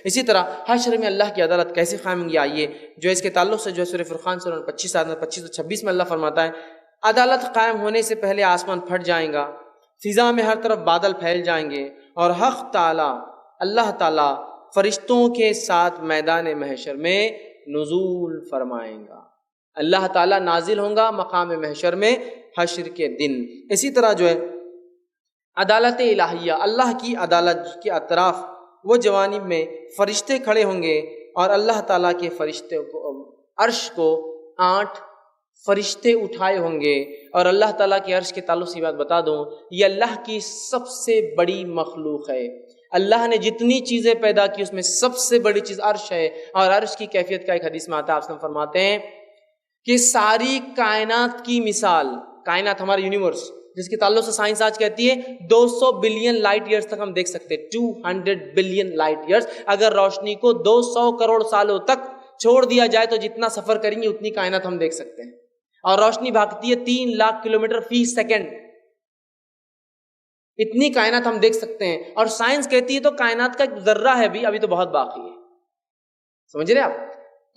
اسی طرح حشر میں اللہ کی عدالت کیسے قائم ہوگی، آئیے جو اس کے تعلق سے جو ہے سورہ فرقان سورہ 25 آیت 25 و 26 میں اللہ فرماتا ہے عدالت قائم ہونے سے پہلے آسمان پھٹ جائیں گا، فضا میں ہر طرف بادل پھیل جائیں گے، اور حق تعالی اللہ تعالی فرشتوں کے ساتھ میدان محشر میں نزول فرمائیں گا۔ اللہ تعالیٰ نازل ہوں گا مقام محشر میں حشر کے دن۔ اسی طرح جو ہے عدالت الہیہ، اللہ کی عدالت کے اطراف وہ جوانب میں فرشتے کھڑے ہوں گے، اور اللہ تعالیٰ کے فرشتے کو عرش کو 8 فرشتے اٹھائے ہوں گے۔ اور اللہ تعالیٰ کے عرش کے تعلق سے بات بتا دوں، یہ اللہ کی سب سے بڑی مخلوق ہے۔ اللہ نے جتنی چیزیں پیدا کی اس میں سب سے بڑی چیز عرش ہے، اور عرش کی کیفیت کا ایک حدیث میں آتا ہے، آپ سے فرماتے ہیں کہ ساری کائنات کی مثال، کائنات ہمارا یونیورس جس کے تعلق سے سائنس آج کہتی ہے 200 بلین لائٹ ایئرز تک ہم دیکھ سکتے ہیں، 200 بلین لائٹ ایئرز۔ اگر روشنی کو 200 کروڑ سالوں تک چھوڑ دیا جائے تو جتنا سفر کریں گے اتنی کائنات ہم دیکھ سکتے ہیں، اور روشنی بھاگتی ہے 3 لاکھ کلومیٹر فی سیکنڈ، اتنی کائنات ہم دیکھ سکتے ہیں۔ اور سائنس کہتی ہے تو کائنات کا ایک ذرہ ہے بھی ابھی تو بہت باقی ہے، سمجھ رہے آپ؟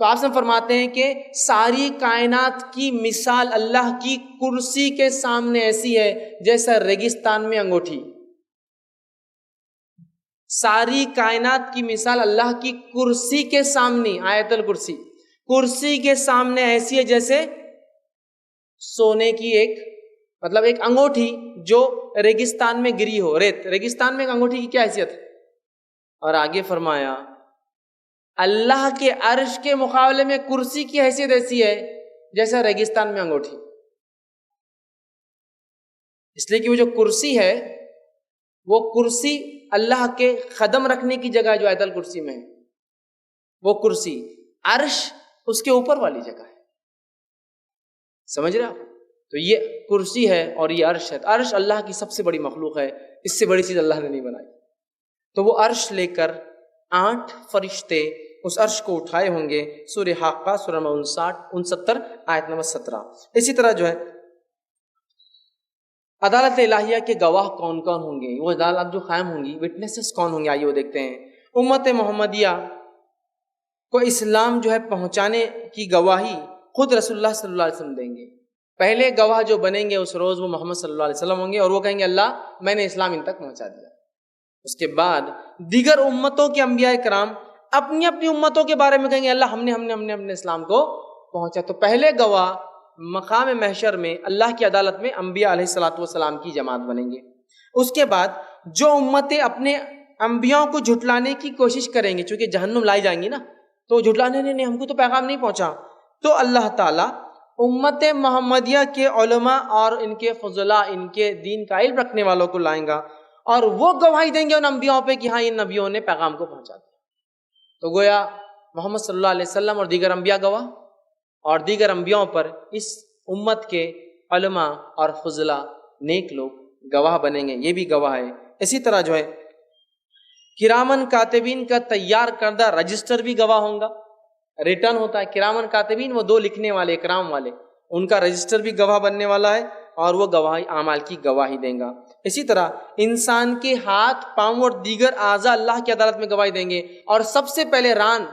تو آپ سے فرماتے ہیں کہ ساری کائنات کی مثال اللہ کی کرسی کے سامنے ایسی ہے جیسا ریگستان میں انگوٹھی۔ ساری کائنات کی مثال اللہ کی کرسی کے سامنے، آیت الکرسی، کرسی کے سامنے ایسی ہے جیسے سونے کی ایک انگوٹھی جو ریگستان میں گری ہو، ریت، ریگستان میں ایک انگوٹھی کی کیا حیثیت ہے؟ اور آگے فرمایا اللہ کے عرش کے مقابلے میں کرسی کی حیثیت ایسی ہے جیسا ریگستان میں انگوٹھی، اس لیے کہ وہ جو کرسی ہے وہ کرسی اللہ کے قدم رکھنے کی جگہ جو آیت الکرسی میں ہے، وہ کرسی، عرش اس کے اوپر والی جگہ ہے، سمجھ رہے آپ؟ تو یہ کرسی ہے اور یہ عرش ہے، عرش اللہ کی سب سے بڑی مخلوق ہے، اس سے بڑی چیز اللہ نے نہیں بنائی۔ تو وہ عرش لے کر 8 فرشتے اس عرش کو اٹھائے ہوں گے، سورہ حاقہ سورہ 69 آیت نمبر 17۔ اسی طرح جو ہے عدالت الہیہ کے گواہ کون کون ہوں گے، وہ عدالت جو قائم ہوں گی، وٹنسز کون ہوں گے، آئیے وہ دیکھتے ہیں۔ امت محمدیہ کو اسلام جو ہے پہنچانے کی گواہی خود رسول اللہ صلی اللہ علیہ وسلم دیں گے۔ پہلے گواہ جو بنیں گے اس روز وہ محمد صلی اللہ علیہ وسلم ہوں گے، اور وہ کہیں گے اللہ میں نے اسلام ان تک پہنچا دیا۔ اس کے بعد دیگر امتوں کے انبیاء کرام اپنی اپنی امتوں کے بارے میں کہیں گے اللہ ہم نے اپنے اسلام کو پہنچا۔ تو پہلے گواہ مقام محشر میں اللہ کی عدالت میں انبیاء علیہ الصلوۃ والسلام کی جماعت بنیں گے۔ اس کے بعد جو امتیں اپنے انبیاء کو جھٹلانے کی کوشش کریں گے، چونکہ جہنم لائی جائیں گی نا، تو جھٹلانے نہیں ہم کو تو پیغام نہیں پہنچا، تو اللہ تعالیٰ امت محمدیہ کے علماء اور ان کے فضلاء، ان کے دین کا علم رکھنے والوں کو لائیں گا، اور وہ گواہی دیں گے ان انبیاء پہ کہ ہاں ان نبیوں نے پیغام کو پہنچا دیا۔ تو گویا محمد صلی اللہ علیہ وسلم اور دیگر انبیاء گواہ، اور دیگر انبیاء پر اس امت کے علماء اور فضلاء نیک لوگ گواہ بنیں گے، یہ بھی گواہ ہے۔ اسی طرح جو ہے کرامن کاتبین کا تیار کردہ رجسٹر بھی گواہ ہوں گا، ریٹرن ہوتا ہے کرامن کاتبین، وہ 2 لکھنے والے اکرام والے، ان کا رجسٹر بھی گواہ بننے والا ہے، اور وہ گواہی اعمال کی گواہی دیں گا۔ اسی طرح انسان کے ہاتھ، پاؤں اور دیگر اعضاء اللہ کی عدالت میں گواہی دیں گے، اور سب سے پہلے ران،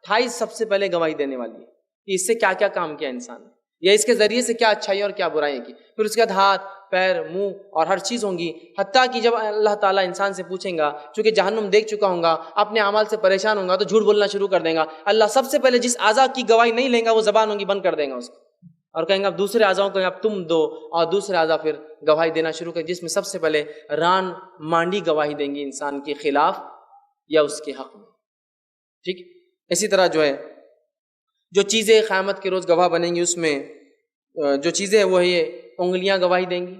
تھائی سب سے پہلے گواہی دینے والی ہے کہ اس سے کیا کیا کام کیا انسان نے، یا اس کے ذریعے سے کیا اچھائی اور کیا برائیاں کی۔ پھر اس کے بعد ہاتھ، پیر، منہ اور ہر چیز ہوں گی، حتیٰ کہ جب اللہ تعالیٰ انسان سے پوچھیں گا، چونکہ جہنم دیکھ چکا ہوں گا، اپنے اعمال سے پریشان ہوں گا، تو جھوٹ بولنا شروع کر دیں گا۔ اللہ سب سے پہلے جس اعضاء کی گواہی نہیں لیں گا وہ زبان ہوگی بند کر دیں گا اس کو، اور کہیں گے اب دوسرے اعضاء کو اب تم دو، اور دوسرے اعضاء پھر گواہی دینا شروع کریں، جس میں سب سے پہلے ران، مانڈی گواہی دیں گی انسان کے خلاف یا اس کے حق میں، ٹھیک۔ اسی طرح جو ہے جو چیزیں قیامت کے روز گواہ بنیں گی، اس میں جو چیزیں وہ یہ انگلیاں گواہی دیں گی،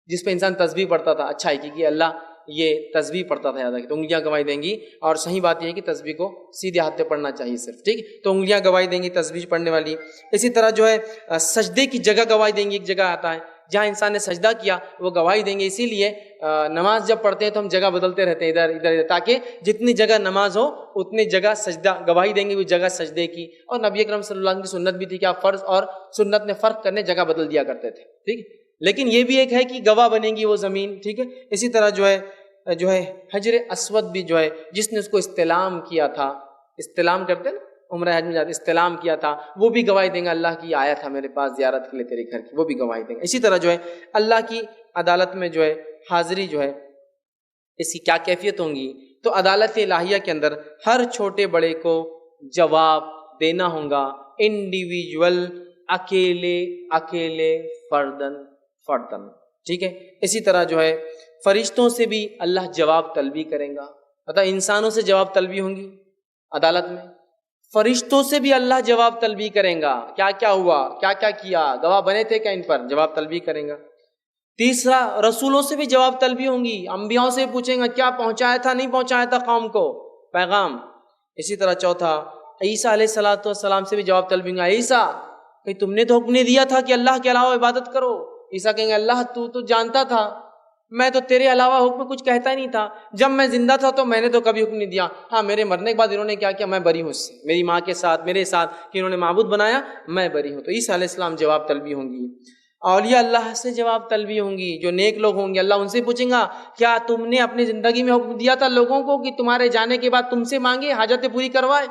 جس پہ انسان تسبیح پڑھتا تھا اچھائی کی کہ اللہ یہ تسبیح پڑھتا تھا، یاد رکھیں، تو انگلیاں گواہی دیں گی، اور صحیح بات یہ ہے کہ تسبیح کو سیدھے ہاتھ پہ پڑھنا چاہیے صرف، ٹھیک، تو انگلیاں گواہی دیں گی تسبیح پڑھنے والی۔ اسی طرح جو ہے سجدے کی جگہ گواہی دیں گی، ایک جگہ آتا ہے جہاں انسان نے سجدہ کیا وہ گواہی دیں گے، اسی لیے نماز جب پڑھتے ہیں تو ہم جگہ بدلتے رہتے ہیں ادھر ادھر، تاکہ جتنی جگہ نماز ہو اتنی جگہ سجدہ گواہی دیں گے وہ جگہ سجدے کی۔ اور نبی اکرم صلی اللہ علیہ وسلم کی سنت بھی تھی کہ آپ فرض اور سنت میں فرق کرنے جگہ بدل دیا کرتے تھے، ٹھیک، لیکن یہ بھی ایک ہے کہ گواہ بنے گی وہ زمین، ٹھیک ہے۔ اسی طرح جو ہے جو ہے حجر اسود بھی جو ہے جس نے اس کو استلام کیا تھا، استلام کرتے نا عمرہ حج میں جاتے، استلام کیا تھا، وہ بھی گواہی دیں گے اللہ کی آیا تھا میرے پاس زیارت کے لیے تیرے گھر کی، وہ بھی گواہی دیں گے۔ اسی طرح جو ہے اللہ کی عدالت میں جو ہے حاضری جو ہے اس کی کیا کیفیت ہوں گی، تو عدالت الہیہ کے اندر ہر چھوٹے بڑے کو جواب دینا ہوگا، انڈیویجول، اکیلے فردن، ٹھیک ہے۔ اسی طرح جو ہے فرشتوں سے بھی اللہ جواب طلبی کریں گا، مطلب انسانوں سے جواب طلبی ہوں گی عدالت میں، فرشتوں سے بھی اللہ جواب طلبی کریں گا، کیا کیا ہوا، کیا کیا کیا، گواہ بنے تھے کیا، ان پر جواب طلبی کریں گا۔ تیسرا، رسولوں سے بھی جواب طلبی ہوں گی، انبیاءوں سے پوچھیں گا کیا پہنچایا تھا نہیں پہنچایا تھا قوم کو پیغام۔ اسی طرح چوتھا، عیسیٰ علیہ الصلوۃ والسلام سے بھی جواب طلبی ہوں گا، عیسیٰ کہ تم نے تو حکم نہیں دیا تھا کہ اللہ کے علاوہ عبادت کرو۔ عیسیٰ کہیں گے اللہ تو جانتا تھا، میں تو تیرے علاوہ حکم کچھ کہتا ہی نہیں تھا، جب میں زندہ تھا تو میں نے تو کبھی حکم نہیں دیا، ہاں میرے مرنے کے بعد انہوں نے کیا کیا میں بری ہوں اس سے، میری ماں کے ساتھ میرے ساتھ کہ انہوں نے معبود بنایا میں بری ہوں۔ تو عیسیٰ علیہ السلام جواب طلبی ہوں گی۔ اولیاء اللہ سے جواب طلبی ہوں گی، جو نیک لوگ ہوں گے اللہ ان سے پوچھیں گا کیا تم نے اپنی زندگی میں حکم دیا تھا لوگوں کو کہ تمہارے جانے کے بعد تم سے مانگے حاجتیں پوری کروائے،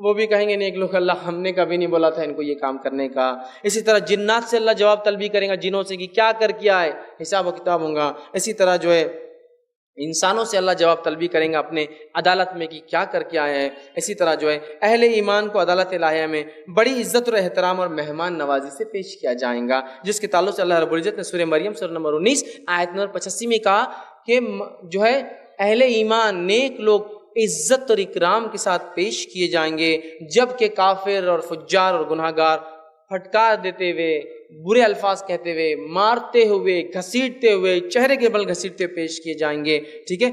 وہ بھی کہیں گے نیک لوگ اللہ ہم نے کبھی نہیں بولا تھا ان کو یہ کام کرنے کا۔ اسی طرح جنات سے اللہ جواب طلبی کریں گا، جنوں سے کہ کیا کر کیا ہے، حساب و کتاب ہوں گا۔ اسی طرح جو ہے انسانوں سے اللہ جواب طلبی کریں گا اپنے عدالت میں کہ کیا کر کے آئے ہیں۔ اسی طرح جو ہے اہل ایمان کو عدالت الہیہ میں بڑی عزت اور احترام اور مہمان نوازی سے پیش کیا جائے گا، جس کے تعلق سے اللہ رب العزت نے سورہ مریم سورہ نمبر 19 آیت نمبر 85 میں کہا کہ جو ہے اہل ایمان نیک لوگ عزت اور اکرام کے ساتھ پیش کیے جائیں گے، جبکہ کافر اور فجار اور گناہ گار پھٹکار دیتے ہوئے، برے الفاظ کہتے ہوئے، مارتے ہوئے، گھسیٹتے ہوئے، چہرے کے بل گھسیٹتے پیش کیے جائیں گے، ٹھیک ہے۔